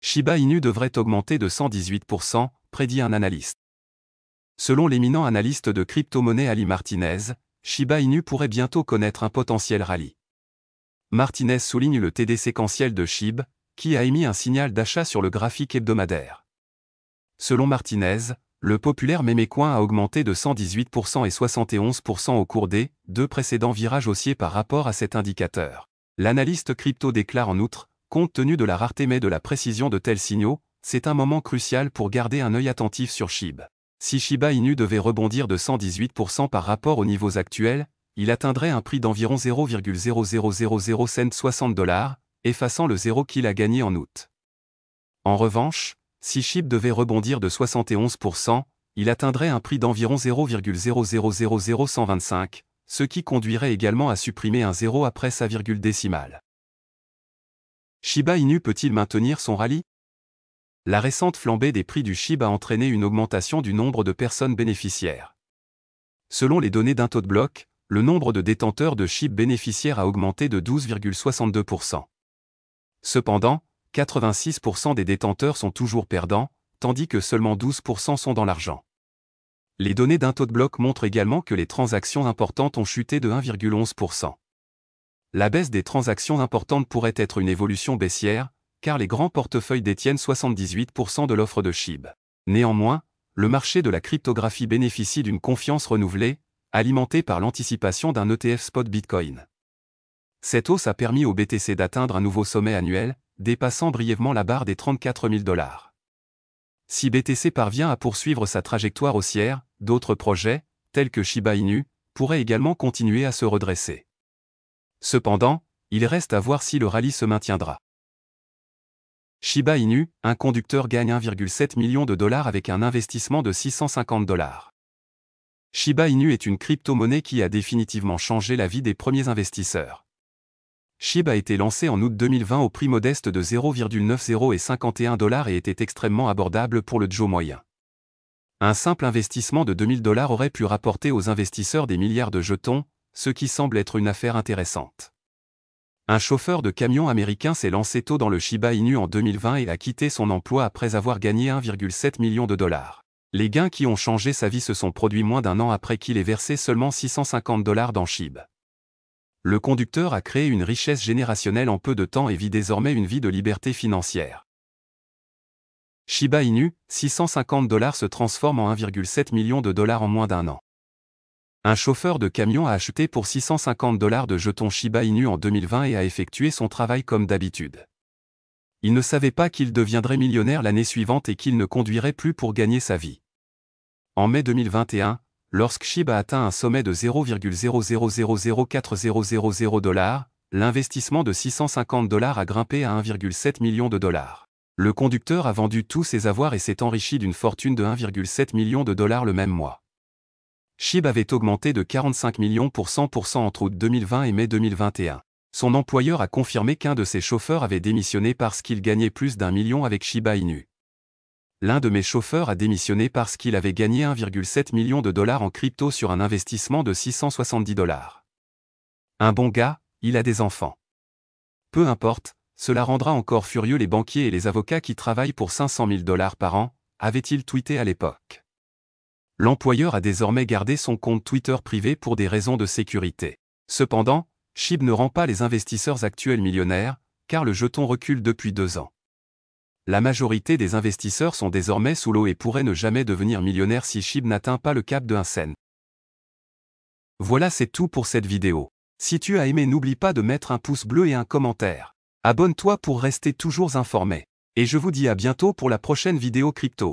Shiba Inu devrait augmenter de 118%, prédit un analyste. Selon l'éminent analyste de crypto-monnaie Ali Martinez, Shiba Inu pourrait bientôt connaître un potentiel rallye. Martinez souligne le TD séquentiel de SHIB, qui a émis un signal d'achat sur le graphique hebdomadaire. Selon Martinez, le populaire mémécoin a augmenté de 118% et 71% au cours des deux précédents virages haussiers par rapport à cet indicateur. L'analyste crypto déclare en outre, compte tenu de la rareté mais de la précision de tels signaux, c'est un moment crucial pour garder un œil attentif sur SHIB. Si Shiba Inu devait rebondir de 118% par rapport aux niveaux actuels, il atteindrait un prix d'environ 0,0000 cents 60 $, effaçant le zéro qu'il a gagné en août. En revanche, si SHIB devait rebondir de 71%, il atteindrait un prix d'environ 0,0000125, ce qui conduirait également à supprimer un zéro après sa virgule décimale. Shiba Inu peut-il maintenir son rallye? La récente flambée des prix du SHIB a entraîné une augmentation du nombre de personnes bénéficiaires. Selon les données d'Intoteblock, le nombre de détenteurs de SHIB bénéficiaires a augmenté de 12,62%. Cependant, 86% des détenteurs sont toujours perdants, tandis que seulement 12% sont dans l'argent. Les données d'Intoteblock montrent également que les transactions importantes ont chuté de 1,11%. La baisse des transactions importantes pourrait être une évolution baissière, car les grands portefeuilles détiennent 78% de l'offre de SHIB. Néanmoins, le marché de la cryptographie bénéficie d'une confiance renouvelée, alimentée par l'anticipation d'un ETF spot Bitcoin. Cette hausse a permis au BTC d'atteindre un nouveau sommet annuel, dépassant brièvement la barre des 34 000 $. Si BTC parvient à poursuivre sa trajectoire haussière, d'autres projets, tels que Shiba Inu, pourraient également continuer à se redresser. Cependant, il reste à voir si le rallye se maintiendra. Shiba Inu, un conducteur gagne 1,7 million de dollars avec un investissement de 650 $. Shiba Inu est une crypto-monnaie qui a définitivement changé la vie des premiers investisseurs. SHIB a été lancé en août 2020 au prix modeste de 0,9051 $ et était extrêmement abordable pour le Joe moyen. Un simple investissement de 2000 $ aurait pu rapporter aux investisseurs des milliards de jetons, ce qui semble être une affaire intéressante. Un chauffeur de camion américain s'est lancé tôt dans le Shiba Inu en 2020 et a quitté son emploi après avoir gagné 1,7 million de dollars. Les gains qui ont changé sa vie se sont produits moins d'un an après qu'il ait versé seulement 650 $ dans SHIB. Le conducteur a créé une richesse générationnelle en peu de temps et vit désormais une vie de liberté financière. Shiba Inu, 650 $ se transforme en 1,7 million de dollars en moins d'un an. Un chauffeur de camion a acheté pour 650 $ de jetons Shiba Inu en 2020 et a effectué son travail comme d'habitude. Il ne savait pas qu'il deviendrait millionnaire l'année suivante et qu'il ne conduirait plus pour gagner sa vie. En mai 2021, lorsque SHIB a atteint un sommet de 0,0004000 $, l'investissement de 650 $ a grimpé à 1,7 million de dollars. Le conducteur a vendu tous ses avoirs et s'est enrichi d'une fortune de 1,7 million de dollars le même mois. SHIB avait augmenté de 45 millions pour 100% entre août 2020 et mai 2021. Son employeur a confirmé qu'un de ses chauffeurs avait démissionné parce qu'il gagnait plus d'1 million avec Shiba Inu. L'un de mes chauffeurs a démissionné parce qu'il avait gagné 1,7 million de dollars en crypto sur un investissement de 670 $. Un bon gars, il a des enfants. Peu importe, cela rendra encore furieux les banquiers et les avocats qui travaillent pour 500 000 $ par an, avait-il tweeté à l'époque. L'employeur a désormais gardé son compte Twitter privé pour des raisons de sécurité. Cependant, SHIB ne rend pas les investisseurs actuels millionnaires, car le jeton recule depuis 2 ans. La majorité des investisseurs sont désormais sous l'eau et pourraient ne jamais devenir millionnaires si SHIB n'atteint pas le cap de 1 cent. Voilà, c'est tout pour cette vidéo. Si tu as aimé, n'oublie pas de mettre un pouce bleu et un commentaire. Abonne-toi pour rester toujours informé. Et je vous dis à bientôt pour la prochaine vidéo crypto.